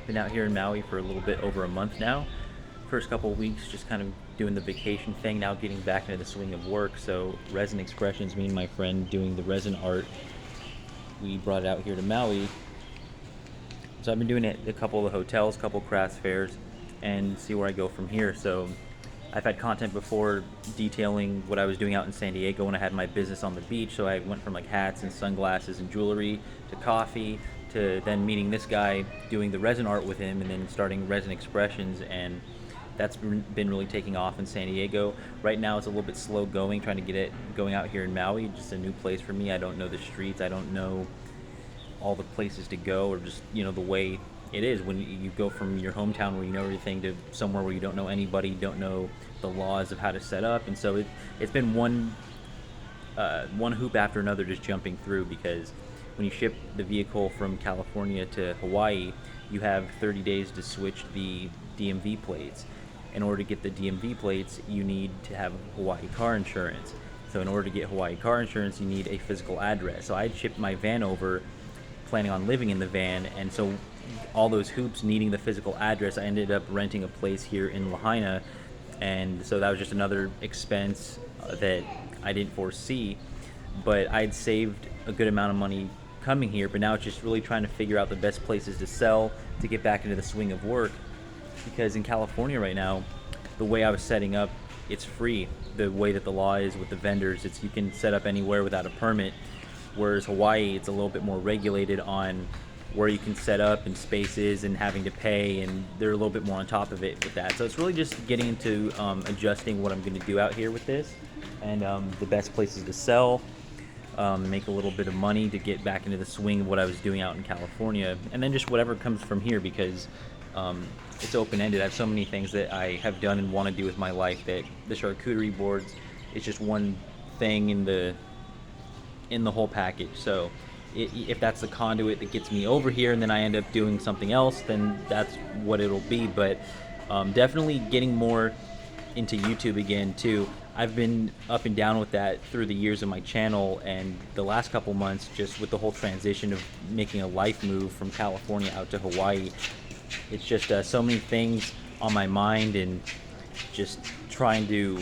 Been out here in Maui for a little bit over a month now. First couple of weeks just kind of doing the vacation thing, now getting back into the swing of work. So Resin Expressions, me and my friend doing the resin art, we brought it out here to Maui. So I've been doing it at a couple of the hotels, a couple of crafts fairs, and see where I go from here. So I've had content before detailing what I was doing out in San Diego when I had my business on the beach. So I went from like hats and sunglasses and jewelry to coffee to then meeting this guy, doing the resin art with him, and then starting Resin Expressions. And that's been really taking off in San Diego. Right now it's a little bit slow going, trying to get it going out here in Maui. Just a new place for me. I don't know the streets. I don't know all the places to go, or just the way it is when you go from your hometown where you know everything to somewhere where you don't know anybody, don't know the laws of how to set up. And so it's been one hoop after another just jumping through, because when you ship the vehicle from California to Hawaii, you have 30 days to switch the DMV plates. In order to get the DMV plates, you need to have Hawaii car insurance. So in order to get Hawaii car insurance, you need a physical address. So I shipped my van over planning on living in the van, and so all those hoops needing the physical address, I ended up renting a place here in Lahaina, and so that was just another expense that I didn't foresee. But I'd saved a good amount of money coming here, but now it's just really trying to figure out the best places to sell to get back into the swing of work, because in California right now, the way I was setting up, it's free. The way that the law is with the vendors, it's you can set up anywhere without a permit, whereas Hawaii, it's a little bit more regulated on where you can set up and spaces and having to pay, and they're a little bit more on top of it with that. So it's really just getting into adjusting what I'm going to do out here with this, and the best places to sell, make a little bit of money to get back into the swing of what I was doing out in California, and then just whatever comes from here, because it's open-ended. I have so many things that I have done and want to do with my life that the charcuterie boards is just one thing in the whole package. So if that's the conduit that gets me over here and then I end up doing something else, then that's what it'll be. But definitely getting more into YouTube again too. I've been up and down with that through the years of my channel, and the last couple months, just with the whole transition of making a life move from California out to Hawaii, it's just so many things on my mind, and just trying to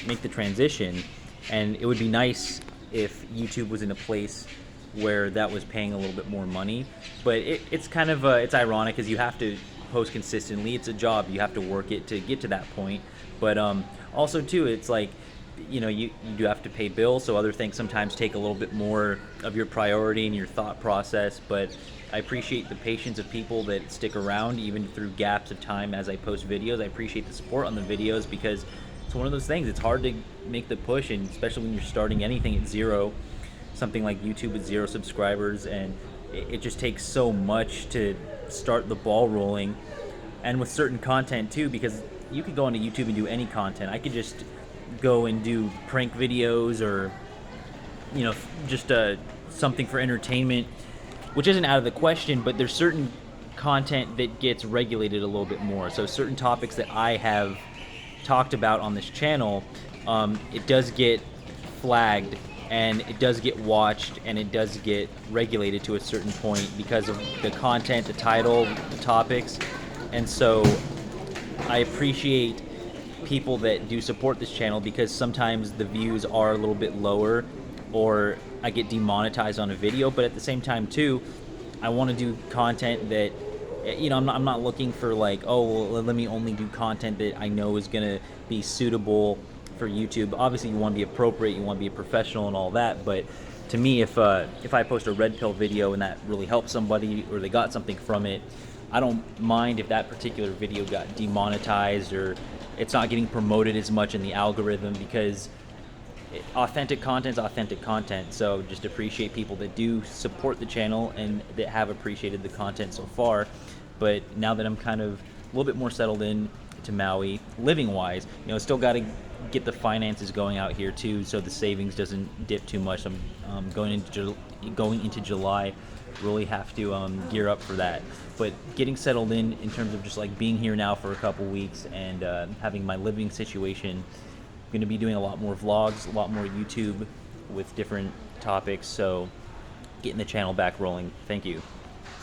make the transition. And it would be nice if YouTube was in a place where that was paying a little bit more money. But it's kind of it's ironic, because you have to post consistently. It's a job. You have to work it to get to that point. But also too, it's like you do have to pay bills, so other things sometimes take a little bit more of your priority and your thought process. But I appreciate the patience of people that stick around even through gaps of time as I post videos. I appreciate the support on the videos, because it's one of those things. It's hard to make the push, and especially when you're starting anything at zero, something like YouTube with 0 subscribers, and it just takes so much to start the ball rolling. And with certain content too, because you could go onto YouTube and do any content. I could just go and do prank videos, or just something for entertainment, which isn't out of the question, but there's certain content that gets regulated a little bit more. So certain topics that I have talked about on this channel, it does get flagged, and it does get watched, and it does get regulated to a certain point because of the content, the title, the topics. And so I appreciate people that do support this channel, because sometimes the views are a little bit lower, or I get demonetized on a video. But at the same time too, I want to do content that I'm not looking for like, oh well, let me only do content that I know is gonna be suitable for YouTube. Obviously you want to be appropriate, you want to be a professional and all that, but to me, if I post a red pill video and that really helped somebody, or they got something from it, I don't mind if that particular video got demonetized, or it's not getting promoted as much in the algorithm, because authentic content's authentic content. So just appreciate people that do support the channel and that have appreciated the content so far. But now that I'm kind of a little bit more settled in to Maui, living wise, still got to get the finances going out here too, so the savings doesn't dip too much. I'm going into July, really have to gear up for that. But getting settled in terms of just like being here now for a couple weeks, and having my living situation, I'm going to be doing a lot more vlogs, a lot more YouTube with different topics. So getting the channel back rolling. Thank you.